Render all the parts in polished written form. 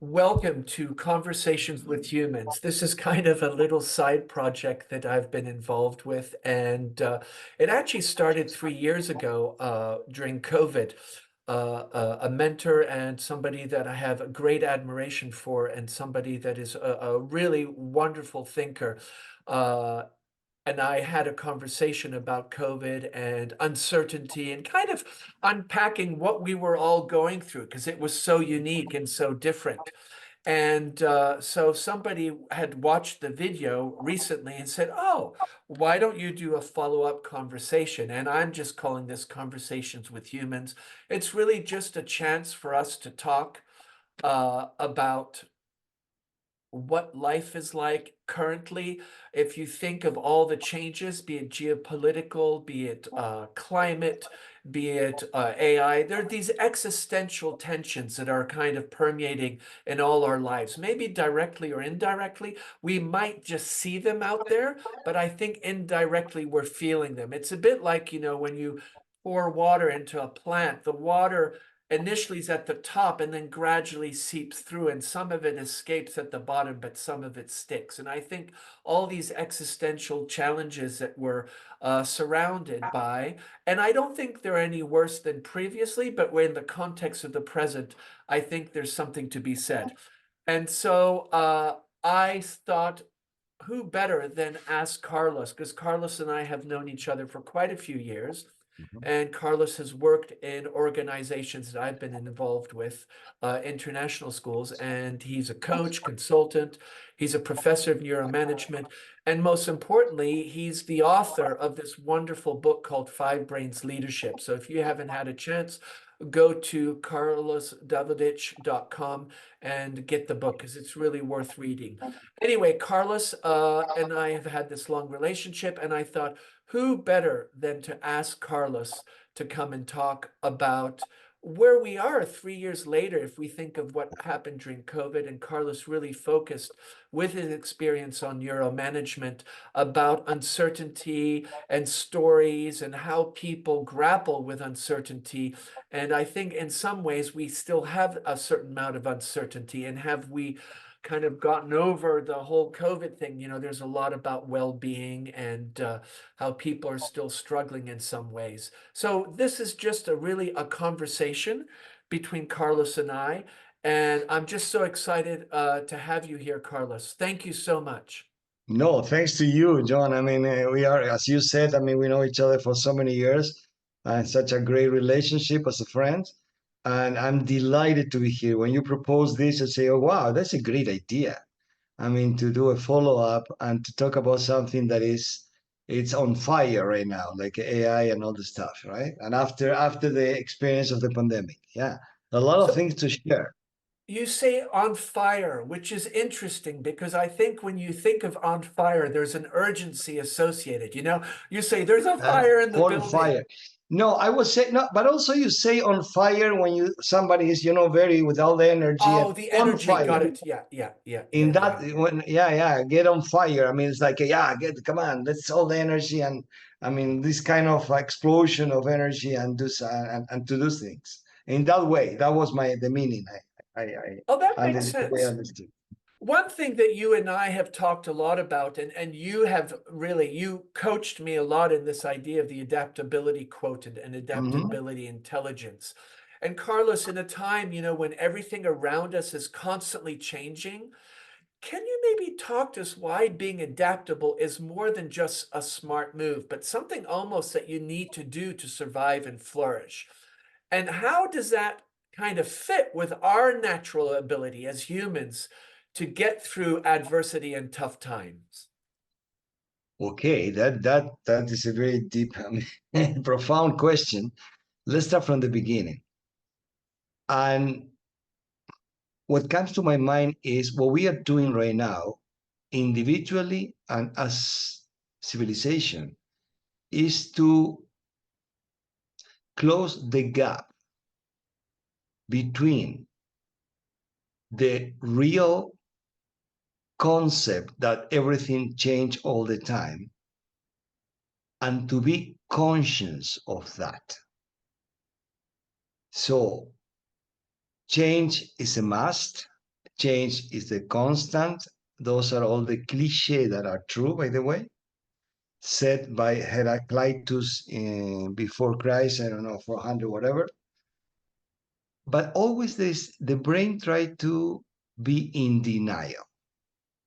Welcome to Conversations with Humans. This is kind of a little side project that I've been involved with, and it actually started 3 years ago during COVID. A mentor and somebody that I have a great admiration for, and somebody that is a really wonderful thinker. Uh, and I had a conversation about COVID and uncertainty and kind of unpacking what we were all going through because it was so unique and so different. And so somebody had watched the video recently and said, "Oh, why don't you do a follow-up conversation?" And I'm just calling this Conversations with Humans. It's really just a chance for us to talk about what life is like currently. If you think of all the changes, be it geopolitical, be it climate, be it AI, there are these existential tensions that are kind of permeating in all our lives, maybe directly or indirectly. We might just see them out there, but I think indirectly we're feeling them. It's a bit like, when you pour water into a plant, the water initially is at the top and then gradually seeps through, and some of it escapes at the bottom, but some of it sticks. And I think all these existential challenges that we're surrounded by, and I don't think they're any worse than previously, but in the context of the present, I think there's something to be said. And so I thought, who better than ask Carlos? Because Carlos and I have known each other for quite a few years. Mhm. And Carlos has worked in organizations that I've been involved with, international schools, and he's a coach, consultant, he's a professor of neuromanagement, and most importantly, he's the author of this wonderful book called Five Brains Leadership. So if you haven't had a chance, go to carlosdavidovich.com and get the book because it's really worth reading. Anyway, Carlos and I have had this long relationship, and I thought, who better than to ask Carlos to come and talk about where we are 3 years later if we think of what happened during COVID? And Carlos really focused with his experience on neuromanagement about uncertainty and stories and how people grapple with uncertainty. And I think in some ways we still have a certain amount of uncertainty. And have we kind of gotten over the whole COVID thing? There's a lot about well-being and how people are still struggling in some ways. So this is just a conversation between Carlos and I, and I'm just so excited to have you here, Carlos. Thank you so much. No, thanks to you, John. I mean, we are, as you said, I mean, we know each other for so many years and such a great relationship as a friend. And I'm delighted to be here. When you propose this, I say, oh, wow, that's a great idea. I mean, to do a follow-up and to talk about something that it's on fire right now, like AI and all the stuff, right? And after the experience of the pandemic, yeah, a lot of So things to share. you say on fire, which is interesting because I think when you think of on fire, there's an urgency associated. You say there's a fire in the On building. fire. No, I would say no, but also you say on fire when you somebody is, very with all the energy and Oh, the on energy. Got fire. it. Yeah, yeah, yeah, In yeah, that yeah. when yeah, get on fire. I mean, it's like yeah, get come on, let's all the energy and I mean this kind of explosion of energy and do and to do things in that way. That was the meaning. Oh, that And makes the way I sense. understood. One thing that you and I have talked a lot about, and you have really, you coached me a lot in this idea of the adaptability quotient and Hmm. adaptability intelligence. And Carlos, in a time, when everything around us is constantly changing, can you maybe talk to us why being adaptable is more than just a smart move, but something almost that you need to do to survive and flourish? And how does that kind of fit with our natural ability as humans to get through adversity and tough times? Okay, that is a very deep, I mean, profound question. Let's start from the beginning. And what comes to my mind is what we are doing right now, individually and as civilization, is to close the gap between the real concept that everything change all the time and to be conscious of that. So change is a must. Change is the constant. Those are all the cliches that are true, by the way, said by Heraclitus before Christ, I don't know, 400, whatever. But always the brain tries to be in denial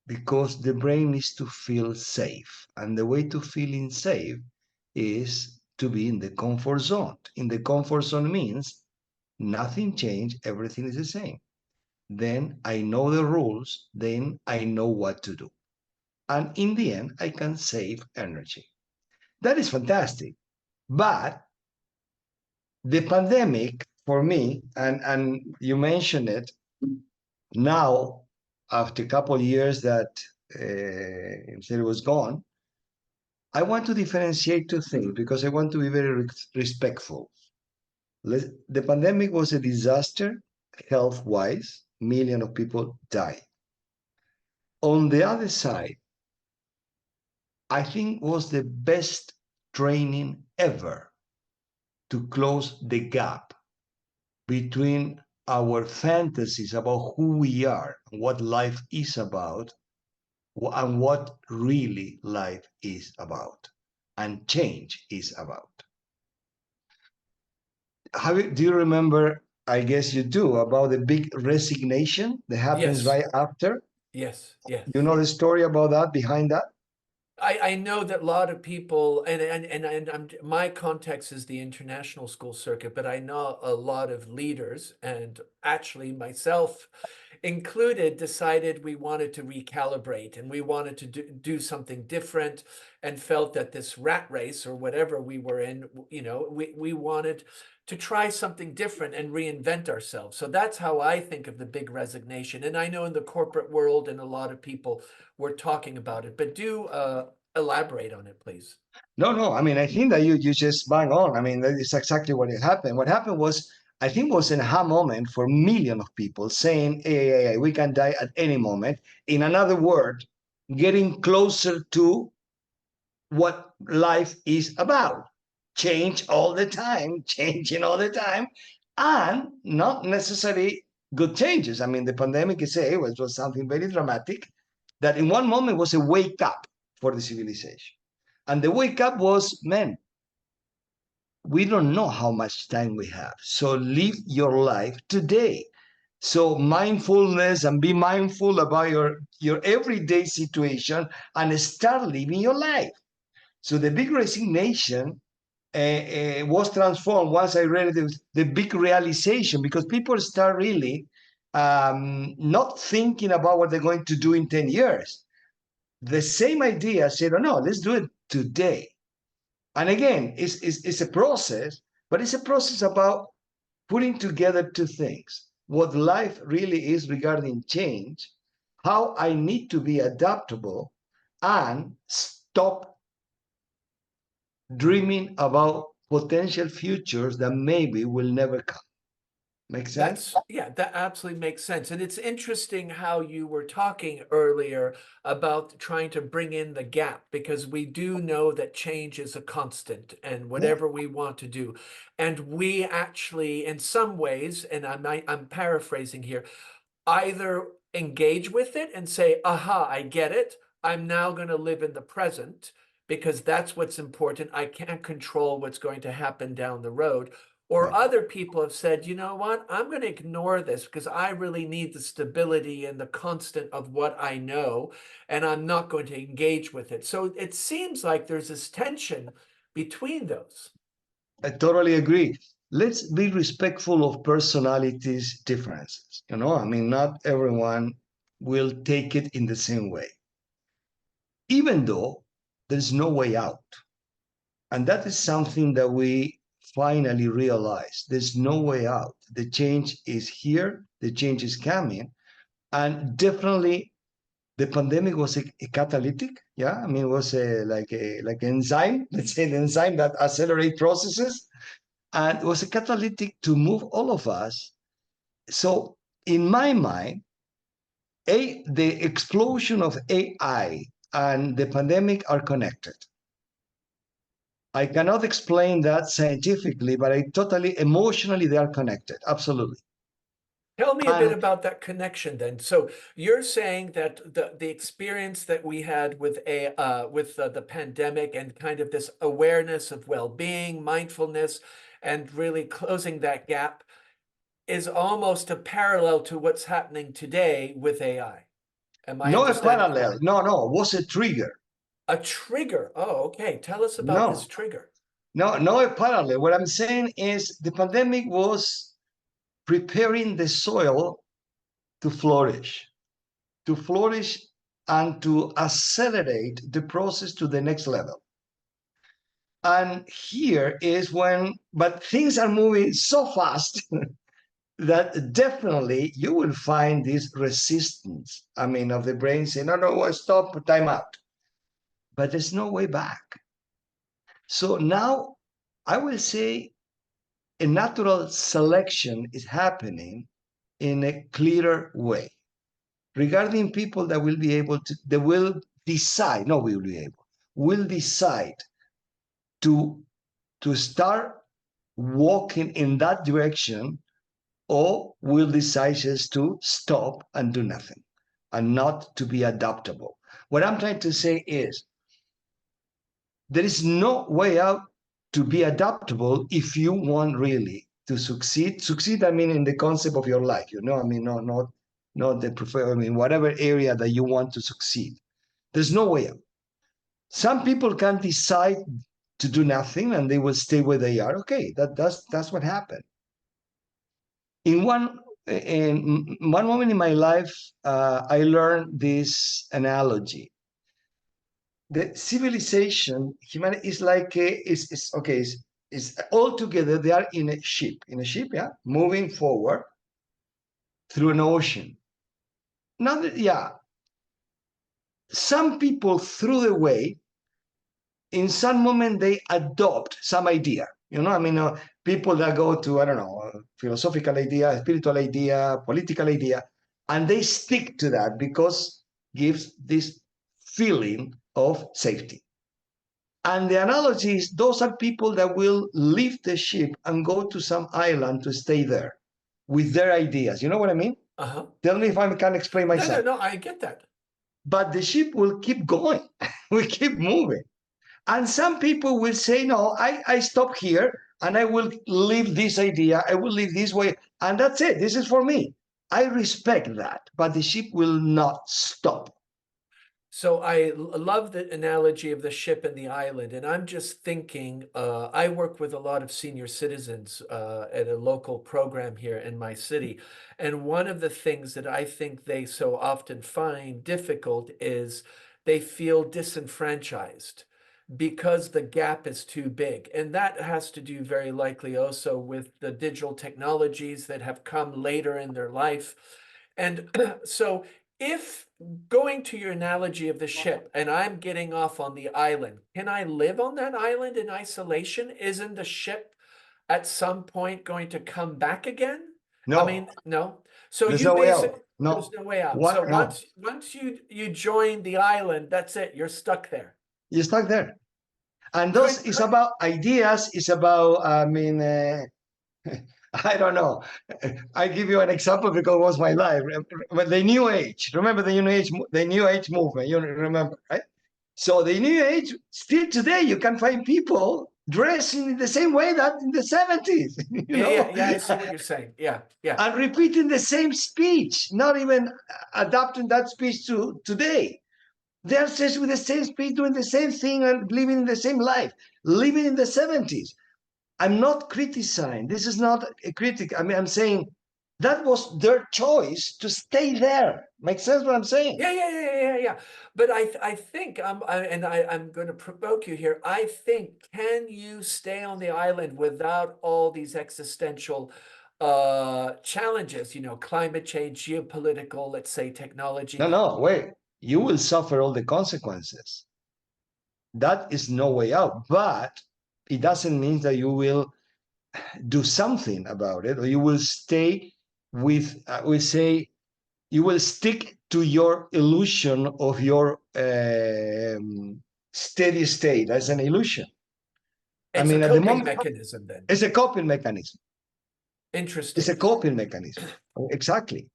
because the brain needs to feel safe. And the way to feeling safe is to be in the comfort zone. In the comfort zone means nothing changed, everything is the same. Then I know the rules, then I know what to do. And in the end, I can save energy. That is fantastic. But the pandemic for me, and you mentioned it, now, after a couple of years that it was gone, I want to differentiate two things because I want to be very respectful. The pandemic was a disaster health-wise. Millions of people died. On the other side, I think was the best training ever to close the gap between our fantasies about who we are, what life is about, and what really life is about, and change is about. Do you remember? I guess you do, about the big resignation that happens Yes, right after. yes, yes. You know the story about that behind that? I know that a lot of people, my context is the international school circuit, but I know a lot of leaders, and actually myself included, decided we wanted to recalibrate and we wanted to do something different, and felt that this rat race or whatever we were in, we wanted to try something different and reinvent ourselves. So that's how I think of the big resignation. And I know in the corporate world and a lot of people were talking about it, but do elaborate on it, please. No, no. I mean, I think that you just bang on. I mean, that is exactly what it happened. What happened was, I think, was an aha moment for millions of people saying, hey, we can die at any moment. In another word, getting closer to what life is about. Change all the time, changing all the time, and not necessarily good changes. I mean, the pandemic is was something very dramatic that in one moment was a wake up for the civilization. And the wake up was, man, we don't know how much time we have. So live your life today. So mindfulness and be mindful about your everyday situation and start living your life. So the big resignation was transformed once I read the big realization, because people start really not thinking about what they're going to do in 10 years. The same idea said, oh no, let's do it today. And again, it's a process, but it's a process about putting together two things. What life really is regarding change, how I need to be adaptable, and stop dreaming about potential futures that maybe will never come. Make sense? Yeah, that absolutely makes sense. And it's interesting how you were talking earlier about trying to bring in the gap, because we do know that change is a constant and Yeah. whatever we want to do. And we actually, in some ways, and I'm paraphrasing here, either engage with it and say, aha, I get it. I'm now going to live in the present because that's what's important. I can't control what's going to happen down the road. Or Yeah. other people have said, you know what, I'm going to ignore this because I really need the stability and the constant of what I know, and I'm not going to engage with it. So it seems like there's this tension between those. I totally agree. Let's be respectful of personalities' differences. I mean, not everyone will take it in the same way, even though there's no way out. And that is something that we finally realize. There's no way out. The change is here, the change is coming. And definitely the pandemic was a catalytic. Yeah. I mean, it was like an enzyme, let's say, an enzyme that accelerate processes. And it was a catalytic to move all of us. So in my mind, the explosion of AI and the pandemic are connected. I cannot explain that scientifically, but I totally emotionally they are connected. Absolutely. Tell me a bit And about that connection then. So you're saying that the experience that we had with the pandemic and kind of this awareness of well-being, mindfulness, and really closing that gap is almost a parallel to what's happening today with AI. Am I no a understanding it parallel, right? no, was a trigger. A trigger. Oh, okay. Tell us about this No, trigger. no a parallel. What I'm saying is the pandemic was preparing the soil to flourish, to flourish and to accelerate the process to the next level. And here is when, but things are moving so fast that definitely you will find this resistance. I mean, of the brain saying, no, no, well, stop, time out. But there's no way back. So now I will say a natural selection is happening in a clearer way regarding people that will be able to, they will decide, no, we will be able, will decide to to start walking in that direction, or will decide just to stop and do nothing and not to be adaptable. What I'm trying to say is there is no way out to be adaptable if you want really to succeed. Succeed, I mean, in the concept of your life, I mean, not the prefer, I mean, whatever area that you want to succeed. There's no way out. Some people can decide to do nothing and they will stay where they are. Okay, that's what happened. In one moment in my life, I learned this analogy. The civilization, humanity is like is okay. Is all together. They are in a ship, yeah, moving forward through an ocean. Now, yeah, some people through the way in some moment they adopt some idea. I mean, people that go to, I don't know, philosophical idea, spiritual idea, political idea, and they stick to that because gives this feeling of safety. And the analogy is those are people that will leave the ship and go to some island to stay there with their ideas. You know what I mean? Uh-huh. Tell me if I can explain No, no, myself. no, I get that. But the ship will keep going. We keep moving. And some people will say, no, I stop here and I will leave this idea. I will live this way. And that's it. This is for me. I respect that. But the ship will not stop. So I love the analogy of the ship and the island, and I'm just thinking, I work with a lot of senior citizens at a local program here in my city, and one of the things that I think they so often find difficult is they feel disenfranchised because the gap is too big. And that has to do very likely also with the digital technologies that have come later in their life. And so if going to your analogy of the ship and I'm getting off on the island, can I live on that island in isolation? Isn't the ship at some point going to come back again? I No, mean, no. So there's you no way out. basically, there's No. no way out. So What? No. once you join the island, that's it. You're stuck there. You're stuck there. And those is Could about ideas, is about, I mean, I don't know. I give you an example because it was my life. The New Age, remember the New Age movement, you remember, right? So the New Age, still today, you can find people dressing in the same way that in the 70s, yeah, I see what you're saying. Yeah, yeah. and repeating the same speech, not even adapting that speech to today. They're just with the same speech, doing the same thing and living the same life, living in the 70s. I'm not criticizing. This is not a critic. I mean, I'm saying that was their choice to stay there. Makes sense what I'm saying? Yeah. But I think I'm going to provoke you here. I think, can you stay on the island without all these existential challenges, climate change, geopolitical, let's say technology? No, no, wait. You will suffer all the consequences. That is no way out. But it doesn't mean that you will do something about it, or you will stay with, we say, you will stick to your illusion of your steady state. That's an illusion. I It's a mean, at the coping moment, mechanism then. it's a coping mechanism. It's Interesting. a coping mechanism. Exactly.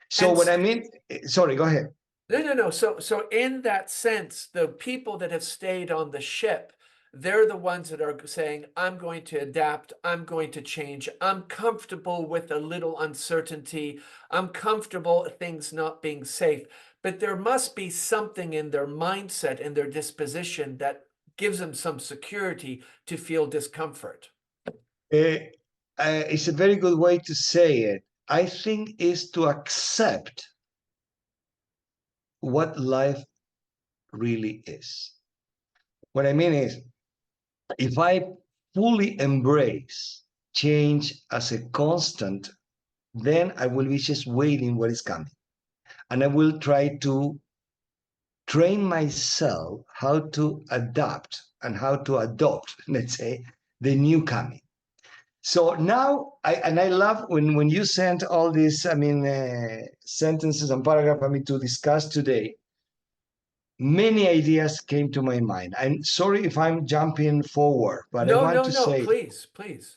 So And what I mean, sorry, go ahead. no, no, no. So in that sense, the people that have stayed on the ship, they're the ones that are saying, I'm going to adapt, I'm going to change, I'm comfortable with a little uncertainty, I'm comfortable with things not being safe. But there must be something in their mindset and their disposition that gives them some security to feel discomfort. Uh, it's a very good way to say it. I think is to accept what life really is. What I mean is, if I fully embrace change as a constant, then I will be just waiting what is coming. And I will try to train myself how to adapt and how to adopt, let's say, the new coming. So now, I love when you sent all these, sentences and paragraph, to discuss today. Many ideas came to my mind. I'm sorry if I'm jumping forward, but I No, want no, to no, say please, please.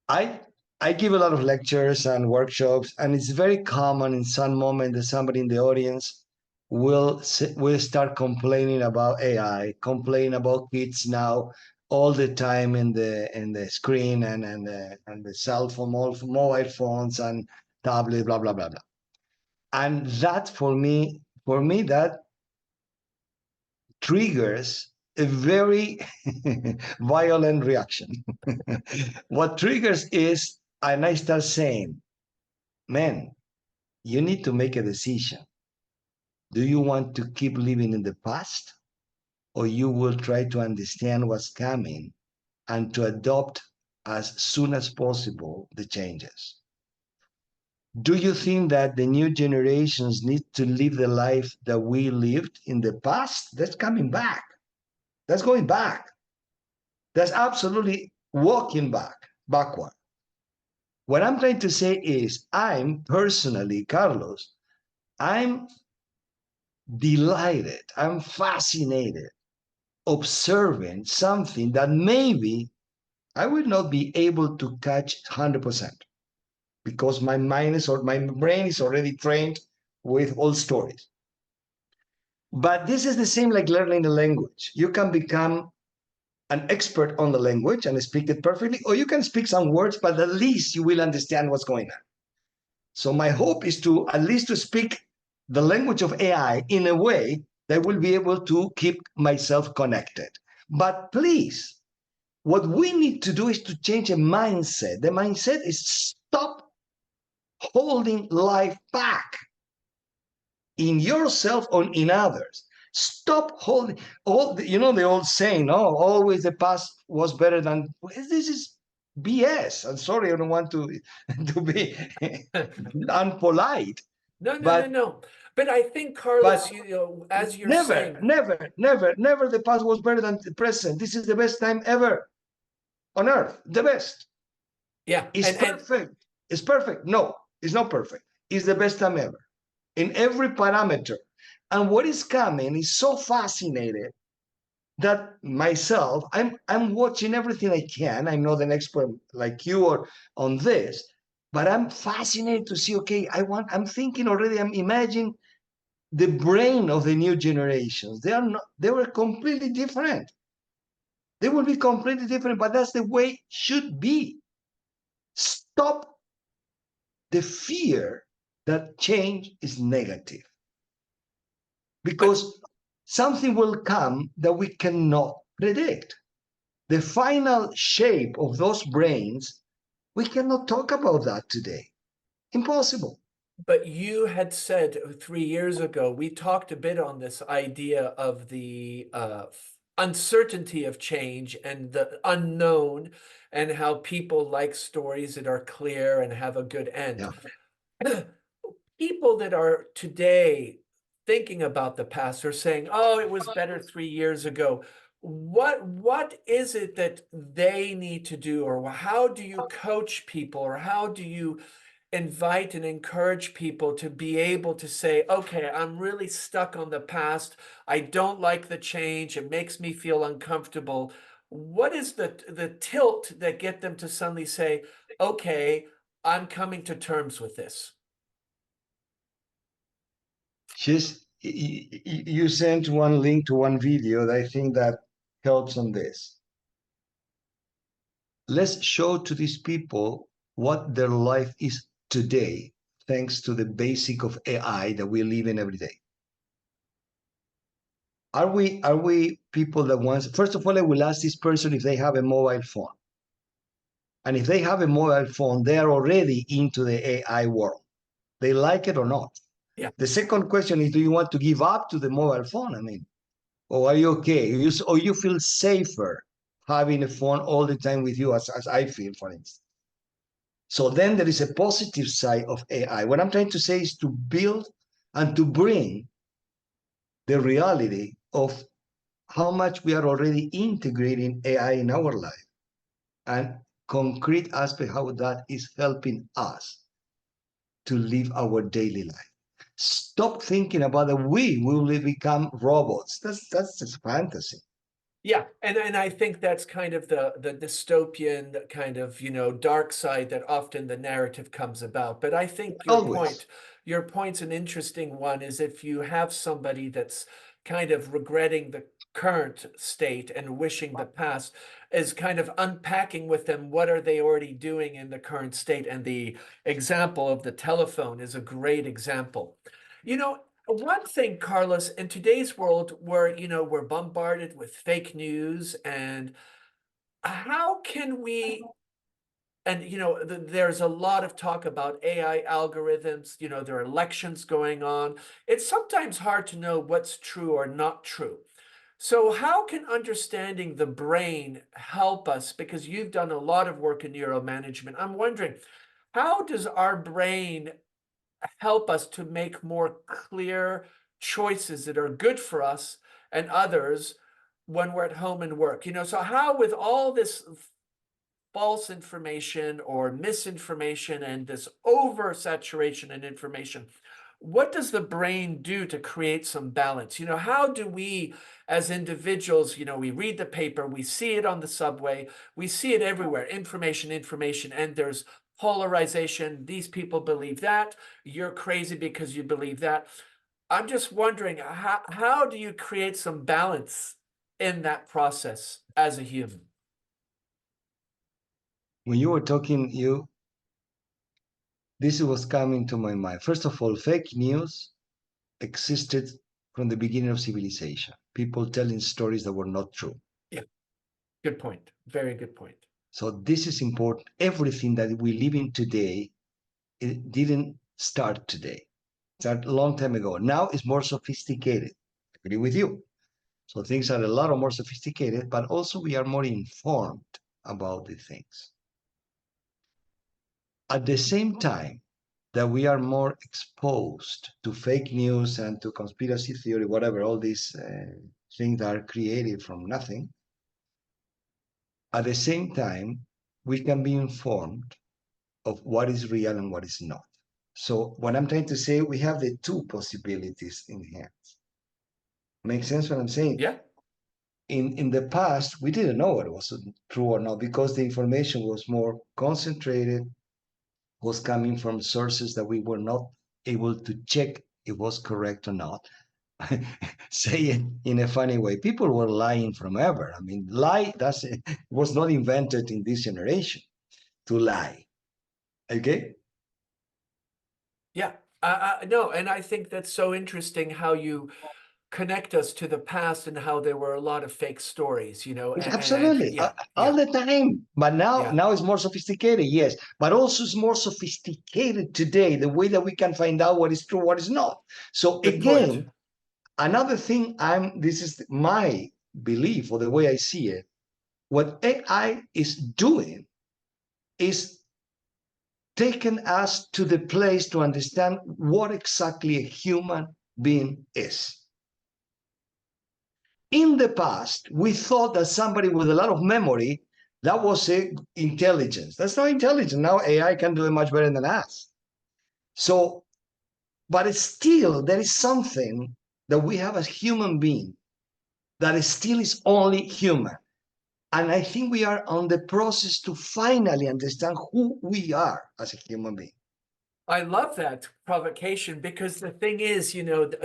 I I give a lot of lectures and workshops, and it's very common in some moment that somebody in the audience will start complaining about AI, complaining about kids now all the time in the screen and the cell phone, mobile phones and tablet, blah blah blah blah. And that for me that triggers a very violent reaction. What triggers is, and I start saying, man, you need to make a decision. Do you want to keep living in the past, or you will try to understand what's coming and to adopt as soon as possible the changes? Do you think that the new generations need to live the life that we lived in the past? That's coming back. That's going back. That's absolutely walking backward. What I'm trying to say is, I'm personally, Carlos, I'm delighted, I'm fascinated observing something that maybe I will not be able to catch 100% because my brain is already trained with old stories. But this is the same like learning a language. You can become an expert on the language and speak it perfectly, or you can speak some words, but at least you will understand what's going on. So my hope is to at least to speak the language of AI in a way that will be able to keep myself connected. But please, what we need to do is to change a mindset. The mindset is stop holding life back in yourself or in others. Stop holding the old saying, oh, always the past was better than this is BS. I'm sorry, I don't want to to be unpolite, No, no, no, but no. But I think, but Carlos, as you're never, saying, never, never, never the past was better than the present. This is the best time ever on earth. The best. yeah, It's and perfect. It's perfect. No, it's not perfect. It's the best time ever in every parameter. And what is coming is so fascinating that myself, I'm watching everything I can. I'm not an expert like you or on this, but I'm fascinated to see, okay, I'm thinking already, I'm imagining the brain of the new generations. They were completely different. They will be completely different, but that's the way it should be. Stop the fear that change is negative but because something will come that we cannot predict. The final shape of those brains, we cannot talk about that today. Impossible. but you had said 3 years ago, we talked a bit on this idea of the uncertainty of change and the unknown, and how people like stories that are clear and have a good end. Yeah. People that are today thinking about the past are saying, "Oh, it was better 3 years ago." What is it that they need to do, or how do you coach people, or how do you invite and encourage people to be able to say, okay, I'm really stuck on the past. I don't like the change. It makes me feel uncomfortable. what is the tilt that get them to suddenly say, okay, I'm coming to terms with this? You sent one link to one video that I think that helps on this. Let's show to these people what their life is today, thanks to the basic of AI that we live in every day. Are we people that wants, first of all, I will ask this person if they have a mobile phone. And if they have a mobile phone, they are already into the AI world. They like it or not. Yeah. The second question is, do you want to give up to the mobile phone? I mean, or are you okay? Or you feel safer having a phone all the time with you, as I feel, for instance. So then there is a positive side of AI. What I'm trying to say is to build and to bring the reality of how much we are already integrating AI in our life and concrete aspect how that is helping us to live our daily life. Stop thinking about that we will become robots. That's just fantasy. Yeah, and I think that's kind of the dystopian kind of, dark side that often the narrative comes about. But I think Always. your point's an interesting one, is if you have somebody that's kind of regretting the current state and wishing the past, is kind of unpacking with them what are they already doing in the current state. And the example of the telephone is a great example. You know, one thing, Carlos, in today's world where, we're bombarded with fake news, and how can we, and, there's a lot of talk about AI algorithms, there are elections going on. It's sometimes hard to know what's true or not true. So how can understanding the brain help us? Because you've done a lot of work in neuromanagement. I'm wondering, how does our brain help us to make more clear choices that are good for us and others when we're at home and work? So how, with all this false information or misinformation and this oversaturation in information, what does the brain do to create some balance? How do we as individuals, we read the paper, we see it on the subway, we see it everywhere, information, information, and there's polarization. These people believe that, you're crazy because you believe that. I'm just wondering, how do you create some balance in that process as a human? When you were talking, this was coming to my mind. First of all, fake news existed from the beginning of civilization. People telling stories that were not true. Yeah, good point. Very good point. So this is important. Everything that we live in today, it didn't start today. It started a long time ago. Now it's more sophisticated. I agree with you. So things are a lot more sophisticated, but also we are more informed about the things. At the same time that we are more exposed to fake news and to conspiracy theory, whatever, all these things that are created from nothing, at the same time, we can be informed of what is real and what is not. So what I'm trying to say, we have the two possibilities in hands. Make sense what I'm saying? Yeah. In the past, we didn't know what was true or not because the information was more concentrated, was coming from sources that we were not able to check it was correct or not. Say it in a funny way. People were lying from ever. I mean, lie doesn't was not invented in this generation to lie. Okay? Yeah. No, and I think that's so interesting how you connect us to the past and how there were a lot of fake stories, Absolutely, yeah, all yeah, the time. But now, yeah. now it's more sophisticated, yes. But also, it's more sophisticated today. The way that we can find out what is true, what is not. So Good point. again, another thing. This is my belief or the way I see it. What AI is doing is taking us to the place to understand what exactly a human being is. In the past, we thought that somebody with a lot of memory, that was intelligence. That's not intelligence. Now AI can do it much better than us. So, but it's still, there is something that we have as human being that is still is only human. And I think we are on the process to finally understand who we are as a human being. I love that provocation because the thing is,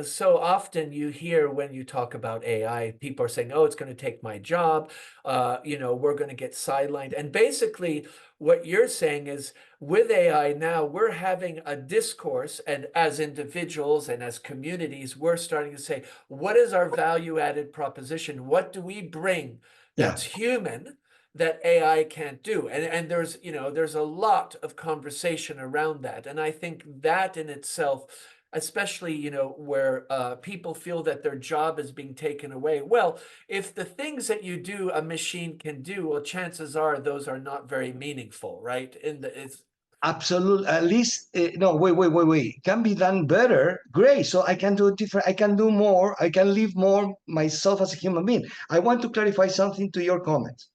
so often you hear when you talk about AI, people are saying, "Oh, it's going to take my job. We're going to get sidelined." And basically, what you're saying is, with AI now, we're having a discourse, and as individuals and as communities, we're starting to say, "What is our value-added proposition? What do we bring Yeah, that's human?" that AI can't do. And there's a lot of conversation around that. And I think that in itself, especially, where people feel that their job is being taken away. Well, if the things that you do, a machine can do, well, chances are those are not very meaningful, right? It's absolutely. At least, no, wait. Can be done better. Great. So I can do different. I can do more. I can live more myself as a human being. I want to clarify something to your comments.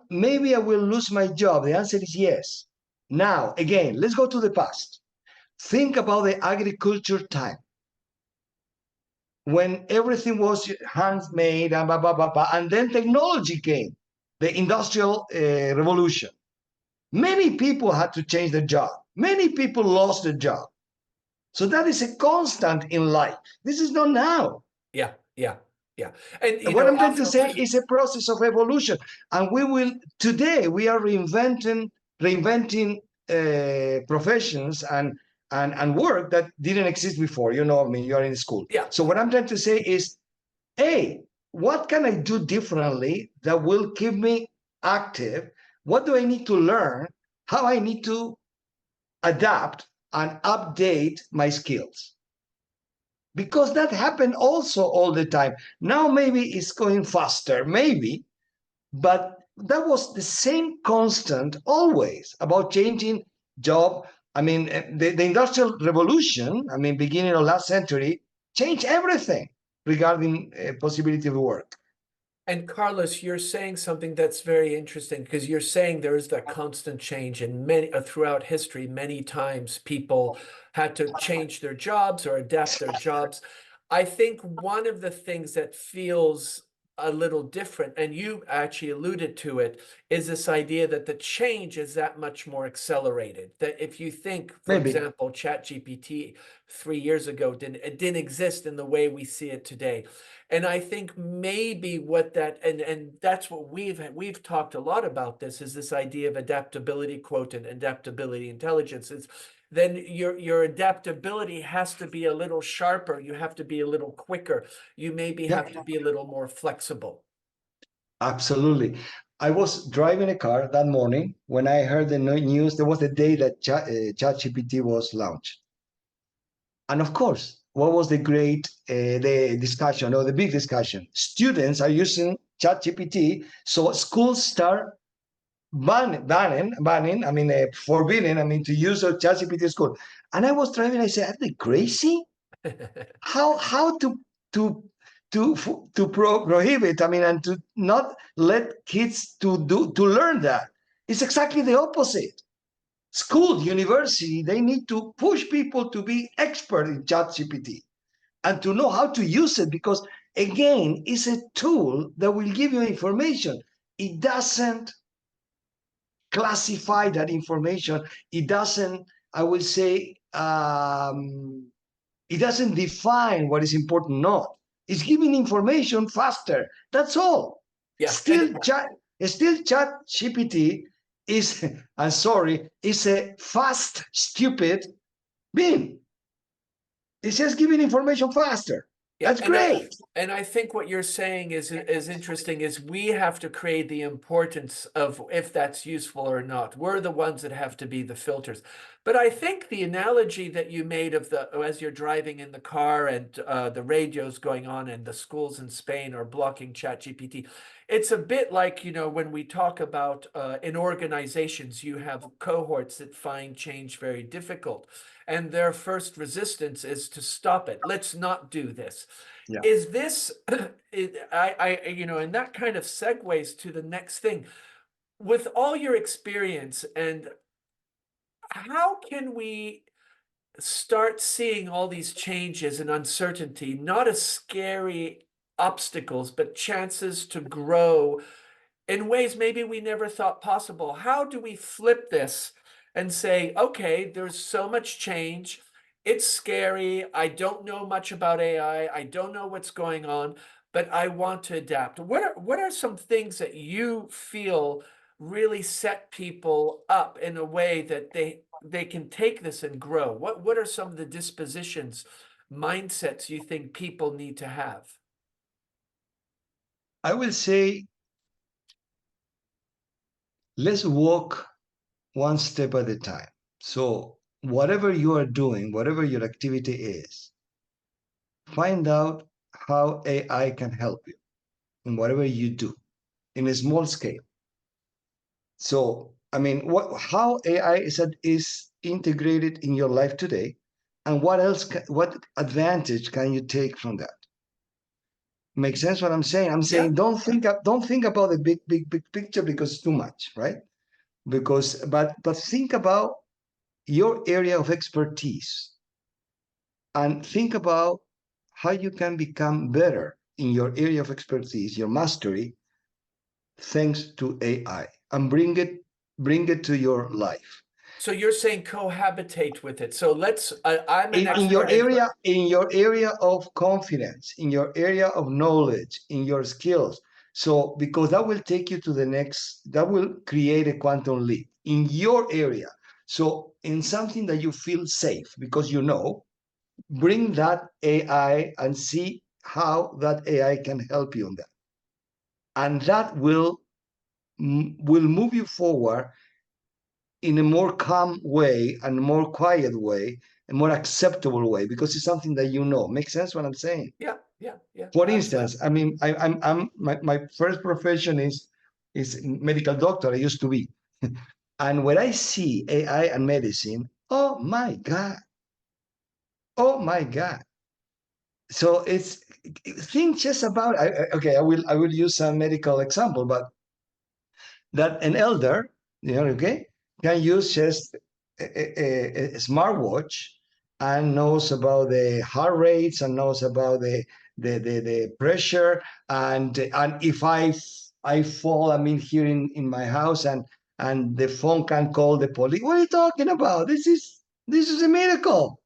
Maybe I will lose my job. The answer is yes. Now, again, let's go to the past. Think about the agriculture time when everything was handmade and blah, blah, blah, blah, and then technology came, the industrial revolution. Many people had to change their job. Many people lost their job. So that is a constant in life. This is not now. yeah, yeah, yeah. And What I'm trying to after say is a process of evolution, and we will today we are reinventing professions and work that didn't exist before. I mean, you are in school. yeah. So what I'm trying to say is, hey, what can I do differently that will keep me active? What do I need to learn? How I need to adapt and update my skills? Because that happened also all the time. Now maybe it's going faster, maybe, but that was the same constant always about changing job. I mean, the industrial revolution, I mean, beginning of last century, changed everything regarding possibility of work. And Carlos, you're saying something that's very interesting because you're saying there is that constant change and many throughout history, many times people had to change their jobs or adapt their jobs. I think one of the things that feels a little different, and you actually alluded to it, is this idea that the change is that much more accelerated. That if you think, for Maybe. example, ChatGPT 3 years ago it didn't exist in the way we see it today. And I think maybe what that and that's what we've talked a lot about this is this idea of adaptability quote and adaptability intelligence. Is then your adaptability has to be a little sharper. You have to be a little quicker. You maybe Yeah, have to be a little more flexible. absolutely. I was driving a car that morning when I heard the news. There was the day that ChatGPT was launched. And of course, what was the discussion or the big discussion? Students are using ChatGPT, so schools start banning, I mean, forbidding, I mean, to use a ChatGPT in school. And I was driving, I said, are they crazy? How to prohibit, I mean, and to not let kids to learn that? It's exactly the opposite. School, university, they need to push people to be expert in ChatGPT and to know how to use it because, again, it's a tool that will give you information. It doesn't classify that information. It doesn't, I will say, it doesn't define what is important or not. It's giving information faster. That's all. Yeah, Still, Chat GPT is, I'm sorry, is a fast, stupid being. It's just giving information faster. yeah, That's great. and I think what you're saying is interesting is we have to create the importance of if that's useful or not. We're the ones that have to be the filters. But I think the analogy that you made of the as you're driving in the car and the radio's going on and the schools in Spain are blocking ChatGPT, it's a bit like, when we talk about in organizations, you have cohorts that find change very difficult and their first resistance is to stop it. Let's not do this. Yeah. Is this, and that kind of segues to the next thing. With all your experience, and how can we start seeing all these changes and uncertainty, not as scary obstacles, but chances to grow in ways maybe we never thought possible. How do we flip this and say, okay, there's so much change. It's scary. I don't know much about AI. I don't know what's going on, but I want to adapt. What are some things that you feel really set people up in a way that they can take this and grow? What are some of the dispositions, mindsets you think people need to have? I will say, let's walk one step at a time. So, whatever you are doing, whatever your activity is, find out how AI can help you in whatever you do in a small scale. So, I mean, how AI is integrated in your life today, and what else, what advantage can you take from that? Make sense what I'm saying? I'm Yeah. saying don't think about the big picture because it's too much, right? Because but think about your area of expertise and think about how you can become better in your area of expertise, your mastery, thanks to AI, and bring it to your life. So you're saying cohabitate with it. So I'm an In your expert in, area, in your area of confidence, in your area of knowledge, in your skills. So because that will take you to the next, that will create a quantum leap in your area. So in something that you feel safe because you know, bring that AI and see how that AI can help you on that. And that will move you forward in a more calm way and more quiet way, a more acceptable way, because it's something that you know. Makes sense what I'm saying? yeah, yeah, yeah, For absolutely. instance, I mean, I'm my first profession is medical doctor. I used to be, and when I see AI and medicine, oh my god. So it's think just about. Okay, I will use a medical example, but that an elder, okay, can use just a smartwatch and knows about the heart rates and knows about the pressure and if I fall, I mean here in my house and the phone can call the police. What are you talking about? This is a miracle.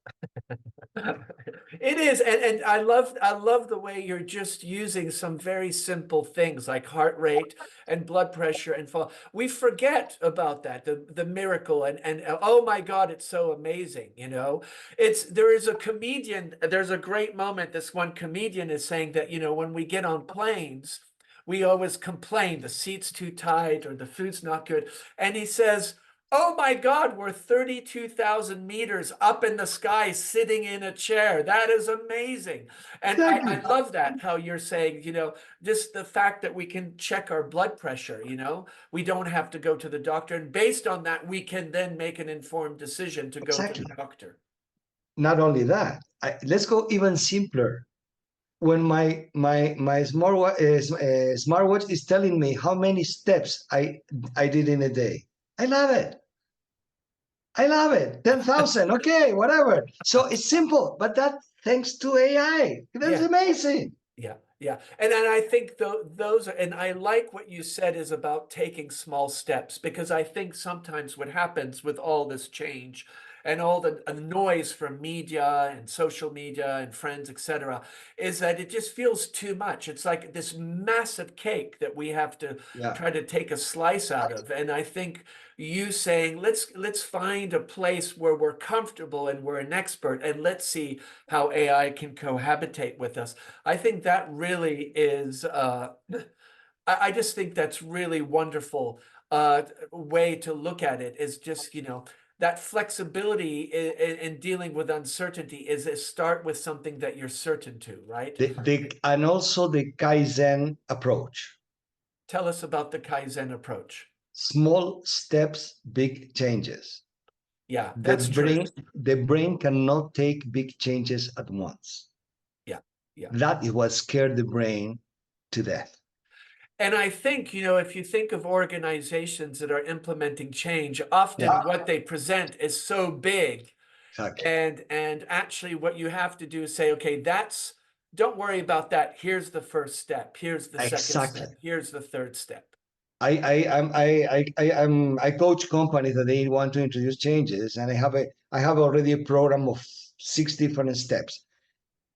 It is, and I love the way you're just using some very simple things like heart rate and blood pressure and fall. We forget about that, the miracle, and oh my God, it's so amazing, you know. There is a comedian, there's a great moment. This one comedian is saying that, you know, when we get on planes, we always complain the seat's too tight or the food's not good. And he says, oh my God, we're 32,000 meters up in the sky sitting in a chair. That is amazing. And I Exactly. love that, how you're saying, you know, just the fact that we can check our blood pressure, you know, we don't have to go to the doctor. And based on that, we can then make an informed decision to go to Exactly. the doctor. Not only that, let's go even simpler. When my smartwatch is telling me how many steps I did in a day. I love it. I love it. 10,000. Okay, whatever. So it's simple, but that thanks to AI. That's Yeah. amazing. Yeah, yeah. And I think those are, and I like what you said is about taking small steps, because I think sometimes what happens with all this change and all the noise from media and social media and friends, etc., is that it just feels too much. It's like this massive cake that we have to Yeah, try to take a slice out of. And I think you saying, let's find a place where we're comfortable and we're an expert, and let's see how AI can cohabitate with us. I think that really is, I just think that's really wonderful way to look at it, is just, you know, that flexibility in dealing with uncertainty is start with something that you're certain to, right? and also the Kaizen approach. Tell us about the Kaizen approach. Small steps, big changes. Yeah, The that's true. brain cannot take big changes at once. Yeah, yeah. That is what scared the brain to death. And I think, you know, if you think of organizations that are implementing change, often Yeah, what they present is so big. exactly. And actually what you have to do is say, okay, Don't worry about that. Here's the first step. Here's the second Exactly. step. Here's the third step. I coach companies that they want to introduce changes, and I have already a program of 6 different steps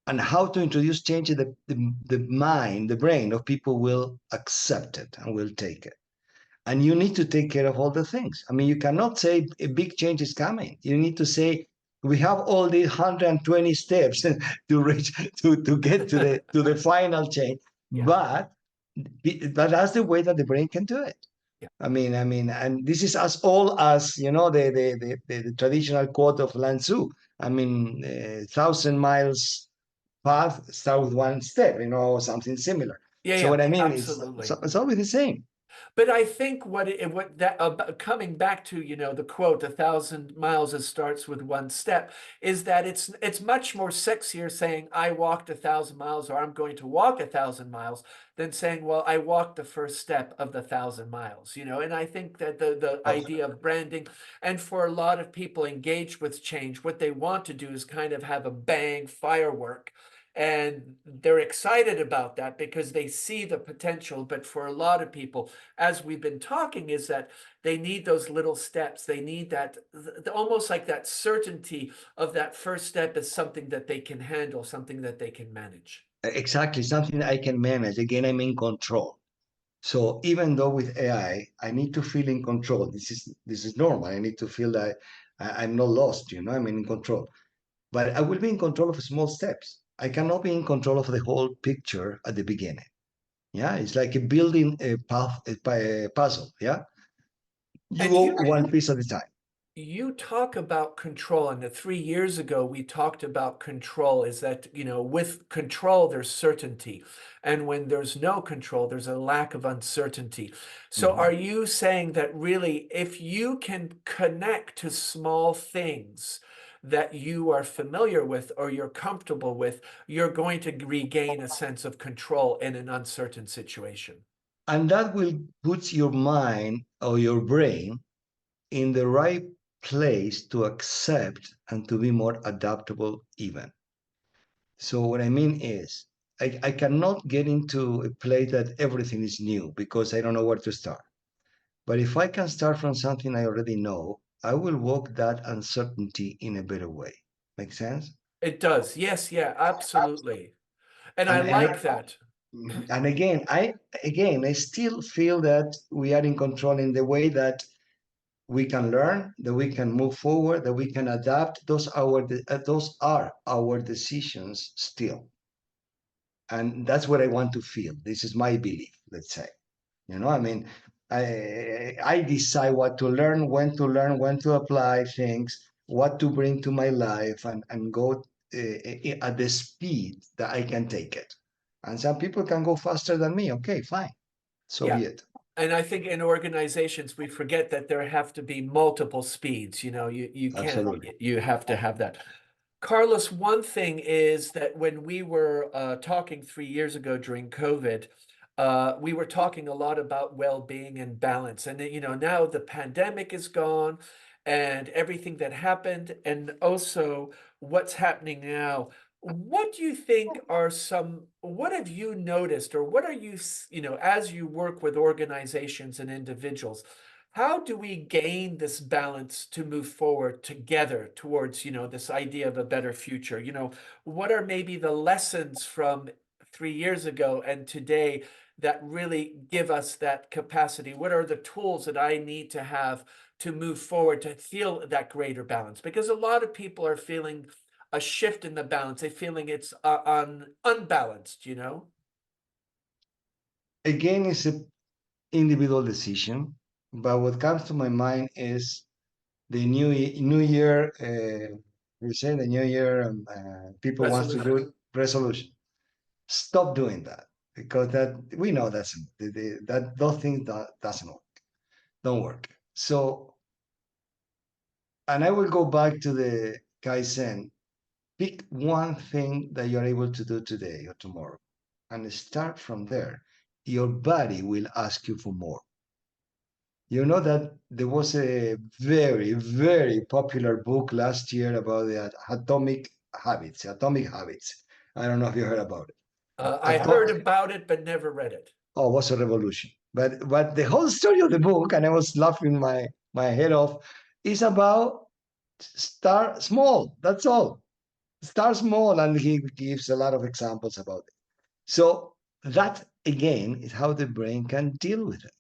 and how to introduce change. The mind, the brain of people will accept it and will take it. And you need to take care of all the things. I mean, you cannot say a big change is coming. You need to say we have all these 120 steps to reach to get to the final change, Yeah. but that's the way that the brain can do it. Yeah. And this is as old as the traditional quote of Lan Tzu. I mean, 1,000 miles path start with one step, something similar. Yeah, So yeah, what I mean is, absolutely. it's always the same. But I think what that coming back to, the quote, 1,000 miles it starts with one step, is that it's much more sexier saying I walked 1,000 miles or I'm going to walk 1,000 miles than saying, well, I walked the first step of the 1,000 miles, and I think that the idea of branding, and for a lot of people engaged with change, what they want to do is kind of have a bang firework. And they're excited about that because they see the potential. But for a lot of people, as we've been talking, is that they need those little steps. They need that almost like that certainty of that first step is something that they can handle, something that they can manage. Exactly, something I can manage. Again, I'm in control. So even though with AI, I need to feel in control. This is normal. I need to feel that I'm not lost. I'm in control. But I will be in control of small steps. I cannot be in control of the whole picture at the beginning. Yeah, it's like a building a path, a puzzle. Yeah, you And go you one piece at a time. You talk about control, and the 3 years ago we talked about control is that, with control, there's certainty. And when there's no control, there's a lack of uncertainty. So are Mhm. you saying that really, if you can connect to small things that you are familiar with or you're comfortable with, you're going to regain a sense of control in an uncertain situation? And that will put your mind or your brain in the right place to accept and to be more adaptable even. So what I mean is, I cannot get into a place that everything is new because I don't know where to start. But if I can start from something I already know, I will walk that uncertainty in a better way. Make sense? It does. Yes, yeah, absolutely. And I And and like that. and again, I still feel that we are in control in the way that we can learn, that we can move forward, that we can adapt. Those are our decisions still, and that's what I want to feel. This is my belief. Let's say, I mean, I decide what to learn, when to apply things, what to bring to my life, and go at the speed that I can take it. And some people can go faster than me. Okay, fine, so Yeah. be it. And I think in organizations, we forget that there have to be multiple speeds. You can't, Absolutely. you have to have that. Carlos, one thing is that when we were talking 3 years ago during COVID, we were talking a lot about well-being and balance. And now the pandemic is gone and everything that happened, and also what's happening now. What do you think are what have you noticed, or what are as you work with organizations and individuals, how do we gain this balance to move forward together towards, this idea of a better future? What are maybe the lessons from 3 years ago and today that really give us that capacity? What are the tools that I need to have to move forward to feel that greater balance? Because a lot of people are feeling a shift in the balance. They're feeling it's unbalanced. Again, it's an individual decision, but what comes to my mind is the new year. We say the new year. People wants to Resolution. do resolution. Stop doing that because that we know that those things doesn't work. Don't work. So, and I will go back to the Kaizen. Pick one thing that you're able to do today or tomorrow, and start from there. Your body will ask you for more. You know that there was a very, very popular book last year about the atomic habits. I don't know if you heard about it. I heard about it, but never read it. Oh, it was a revolution. But the whole story of the book, and I was laughing my head off, is about start small. That's all. Start small, and he gives a lot of examples about it. So that again is how the brain can deal with it.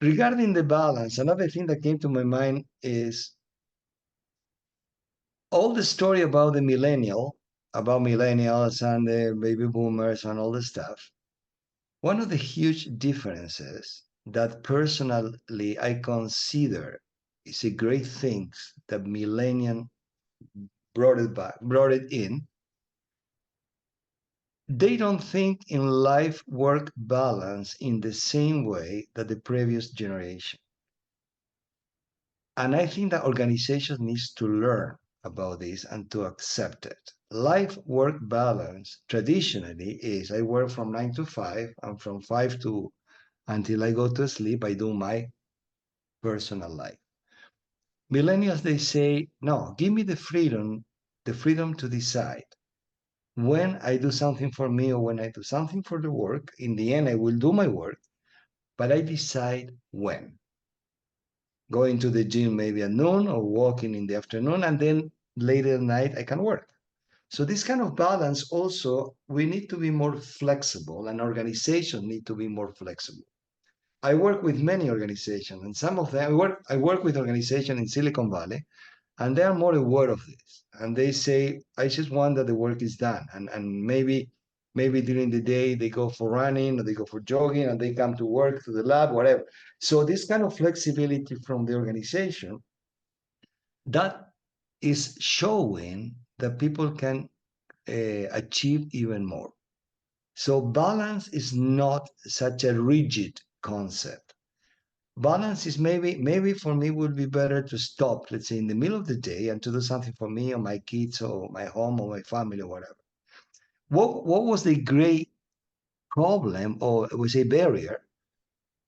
Regarding the balance, another thing that came to my mind is all the story about about millennials and the baby boomers and all the stuff. One of the huge differences that personally I consider is a great thing that millennial brought it in. They don't think in life work balance in the same way that the previous generation. And I think that organization needs to learn about this and to accept it. Life work balance traditionally is I work from 9 to 5, and from 5 to until I go to sleep, I do my personal life. Millennials, they say, no, give me the freedom to decide when I do something for me or when I do something for the work. In the end, I will do my work, but I decide when. Going to the gym maybe at noon or walking in the afternoon, and then later at night, I can work. So this kind of balance also, we need to be more flexible, and organizations need to be more flexible. I work with many organizations, and some of them I work with organizations in Silicon Valley, and they are more aware of this. And they say, I just want that the work is done. And maybe during the day they go for running or they go for jogging and they come to work to the lab, whatever. So this kind of flexibility from the organization, that is showing that people can achieve even more. So balance is not such a rigid concept. Balance is maybe for me would be better to stop, let's say, in the middle of the day and to do something for me or my kids or my home or my family or whatever. What was the great problem, or we say barrier,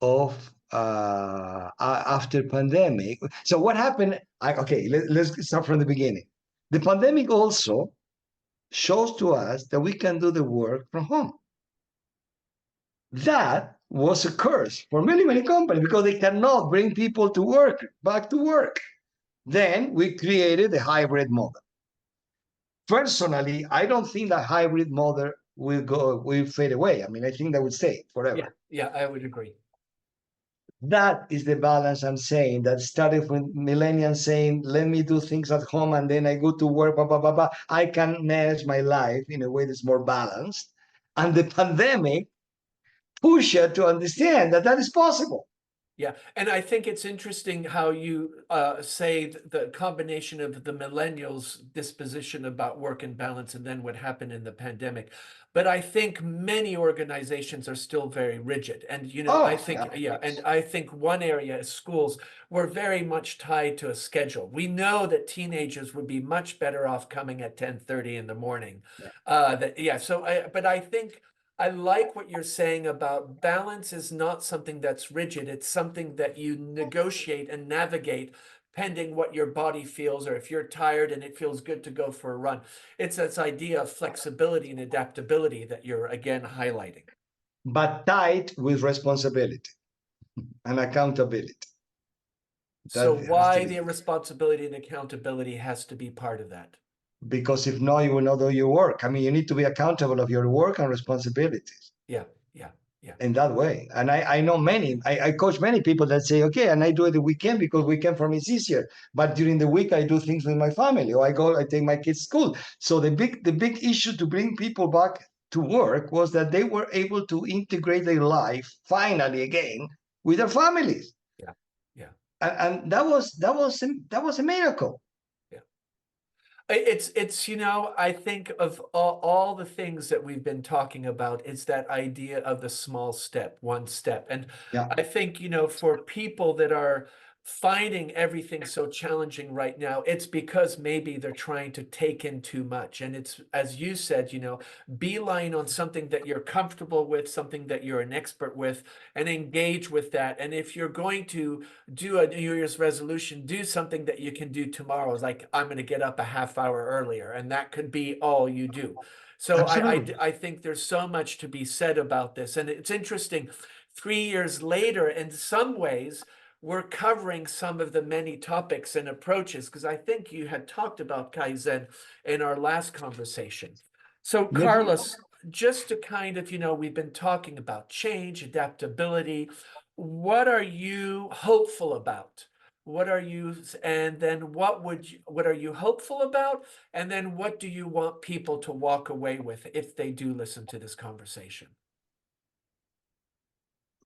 of after pandemic? So what happened? Okay, let's start from the beginning. The pandemic also shows to us that we can do the work from home. That was a curse for many companies because they cannot bring people to work, back to work. Then we created a hybrid model. Personally, I don't think that hybrid model will fade away. I mean, I think that will stay Yeah, forever. yeah, I would agree. That is the balance I'm saying. That started with millennials saying, let me do things at home and then I go to work, blah, blah, blah, blah. I can manage my life in a way that's more balanced. And the pandemic pushed us to understand that that is possible. Yeah, and I think it's interesting how you say the combination of the millennials' disposition about work and balance and then what happened in the pandemic. But I think many organizations are still very rigid. And, I Oh, think, yeah. yeah, and I think one area is schools were very much tied to a schedule. We know that teenagers would be much better off coming at 10:30 in the morning. But I think I like what you're saying about balance is not something that's rigid. It's something that you negotiate and navigate pending what your body feels, or if you're tired and it feels good to go for a run. It's this idea of flexibility and adaptability that you're again highlighting. But tied with responsibility and accountability. So That has to why be the responsibility and accountability has to be part of that? because if not, you will not do your work. I mean, you need to be accountable of your work and responsibilities Yeah, yeah, yeah, in that way. And I know I coach many people that say, okay, and I do it the weekend because weekend for me is easier. But during the week, I do things with my family, or I take my kids to school. So the big issue to bring people back to work was that they were able to integrate their life finally again with their families. yeah, yeah. And that was a miracle. Yeah. I think of all the things that we've been talking about, it's that idea of the small step, one step. And Yeah. I think, for people that are finding everything so challenging right now, it's because maybe they're trying to take in too much. And it's, as you said, beeline on something that you're comfortable with, something that you're an expert with, and engage with that. And if you're going to do a New Year's resolution, do something that you can do tomorrow. It's like, I'm going to get up a half hour earlier, and that could be all you do. So Absolutely. I think there's so much to be said about this. And it's interesting, 3 years later, in some ways, we're covering some of the many topics and approaches, because I think you had talked about Kaizen in our last conversation. So, Maybe Carlos, just to kind of, we've been talking about change, adaptability. What are you hopeful about? What are you, and then what are you hopeful about? And then what do you want people to walk away with if they do listen to this conversation?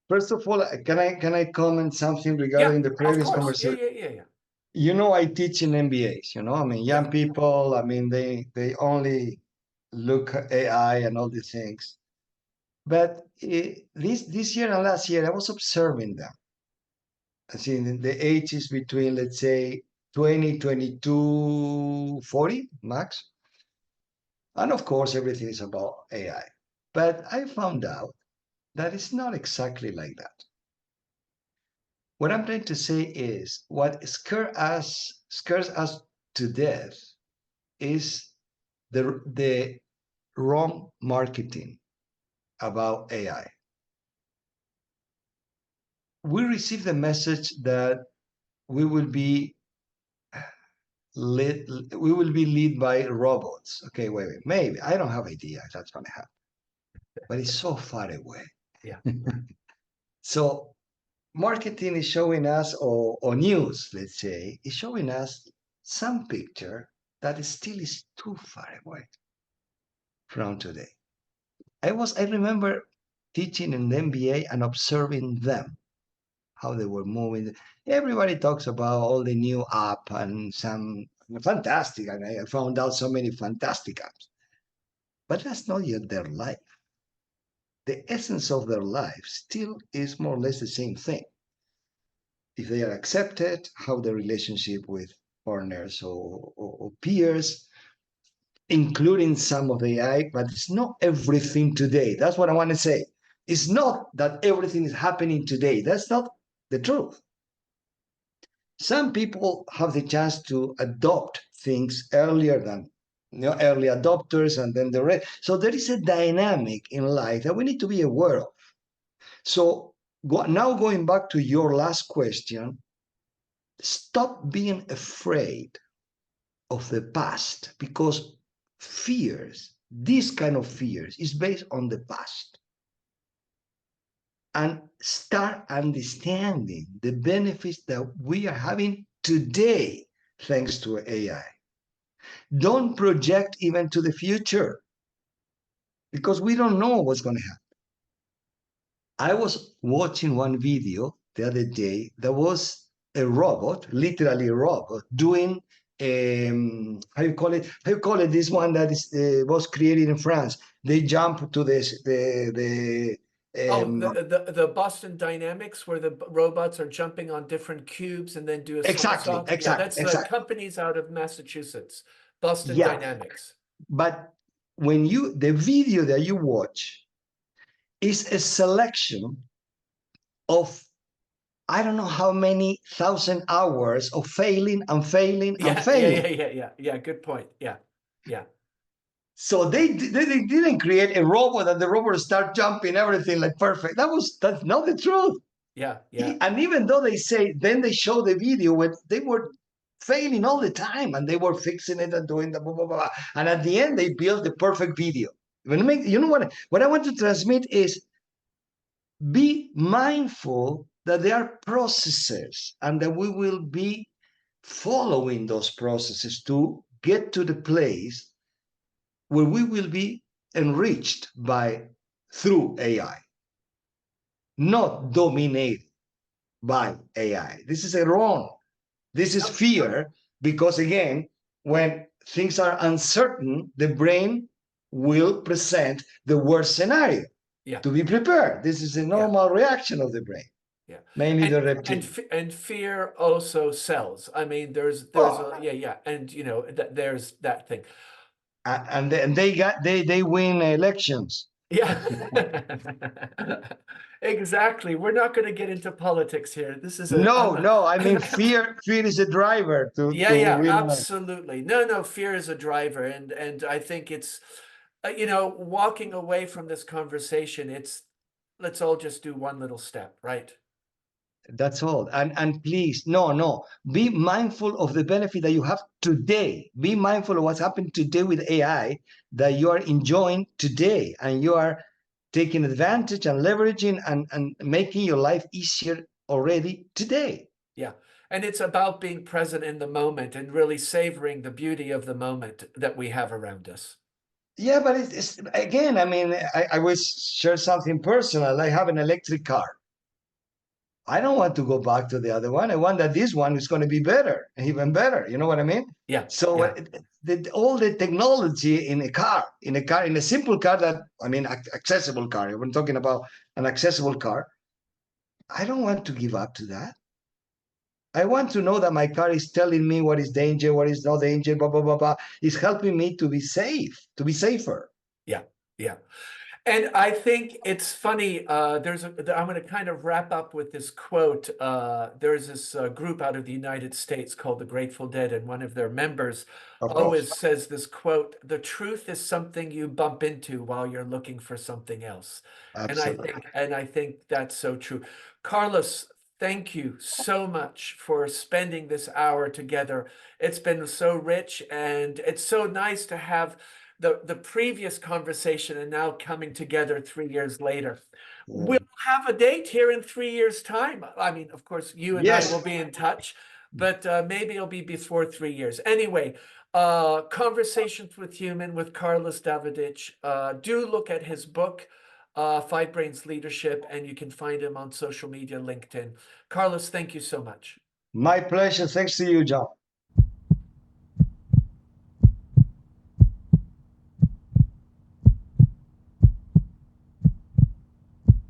first of all, can I comment something Yeah, regarding the of previous course. Yeah, conversation? yeah, yeah, yeah. I teach in MBAs, I mean, Yeah. young people, I mean, they only look at AI and all these things. But this year and last year, I was observing them. I see the ages between, let's say, 20, 22, 40 max. And of course, everything is about AI. But I found out that it's not exactly like that. What I'm trying to say is what scares us to death is the wrong marketing about AI. We receive the message that we will be led by robots. Okay, wait, maybe I don't have idea if that's gonna happen, but it's so far away. Yeah. So marketing is showing us, or news, let's say, is showing us some picture that still is too far away from today. I remember teaching in the MBA and observing them, how they were moving. Everybody talks about all the new app and some fantastic, and I found out so many fantastic apps. But that's not yet their life. The essence of their life still is more or less the same thing. If they are accepted, how the relationship with partners or peers, including some of the AI, but it's not everything today. That's what I want to say. It's not that everything is happening today. That's not the truth. Some people have the chance to adopt things earlier than early adopters, and then the rest. So there is a dynamic in life that we need to be aware of. So now going back to your last question, stop being afraid of the past, because this kind of fears, is based on the past. And start understanding the benefits that we are having today thanks to AI. Don't project even to the future, because we don't know what's going to happen. I was watching one video the other day that was a robot, literally a robot, doing how you call it? How you call it? This one that is was created in France. They jump to this the Oh, the Boston Dynamics, where the robots are jumping on different cubes and then do a exactly, somersault. Yeah, exactly, that's the exactly. companies out of Massachusetts, Boston Yeah, Dynamics. but the video that you watch is a selection of, I don't know how many thousand hours of failing and failing and Yeah, yeah, failing. yeah, yeah, yeah, yeah. Good point. Yeah, yeah, So they didn't create a robot and the robot start jumping everything like perfect. That's not the truth. yeah, yeah, And even though they say, then they show the video when they were failing all the time and they were fixing it and doing the blah blah blah. And at the end, they built the perfect video. What I want to transmit is, be mindful that there are processes and that we will be following those processes to get to the place where we will be enriched through AI, not dominated by AI. This is a wrong. This is no, fear, because again, when things are uncertain, the brain will present the worst scenario yeah, to be prepared. This is a yeah, normal reaction of the brain, yeah. mainly the And reptilian. and fear also sells. I mean, there's Oh, a yeah, yeah, and there's that thing. and they win elections. Yeah. Exactly. We're not going to get into politics here. This is a No, I'm a no. I mean, fear is a driver to Yeah, to yeah, win election. absolutely. No, no, fear is a driver, and I think it's walking away from this conversation, it's let's all just do one little step, right? That's all. And please, no, be mindful of the benefit that you have today. Be mindful of what's happened today with AI that you are enjoying today, and you are taking advantage and leveraging and making your life easier already today. Yeah. And it's about being present in the moment and really savoring the beauty of the moment that we have around us. Yeah, but it's again, I mean, I will share something personal. I have an electric car. I don't want to go back to the other one. I want that this one is going to be better, even better. You know what I mean? Yeah, So yeah, all the technology in a simple car that, I mean, accessible car. We're talking about an accessible car. I don't want to give up to that. I want to know that my car is telling me what is danger, what is no danger, blah, blah, blah, blah. It's helping me to be safe, to be safer. yeah, yeah. And I think it's funny. I'm going to kind of wrap up with this quote. There's this group out of the United States called the Grateful Dead, and one of their members Of course. always says this quote: "The truth is something you bump into while you're looking for something else." Absolutely. And I think that's so true. Carlos, thank you so much for spending this hour together. It's been so rich, and it's so nice to have the previous conversation and now coming together 3 years later. Yeah. We'll have a date here in 3 years' time. I mean, of course, you and I will Yes. be in touch, but maybe it'll be before 3 years. Anyway, Conversations with Human with Carlos Davidovich. Do look at his book, Five Brains Leadership, and you can find him on social media, LinkedIn. Carlos, thank you so much. My pleasure. Thanks to you, John.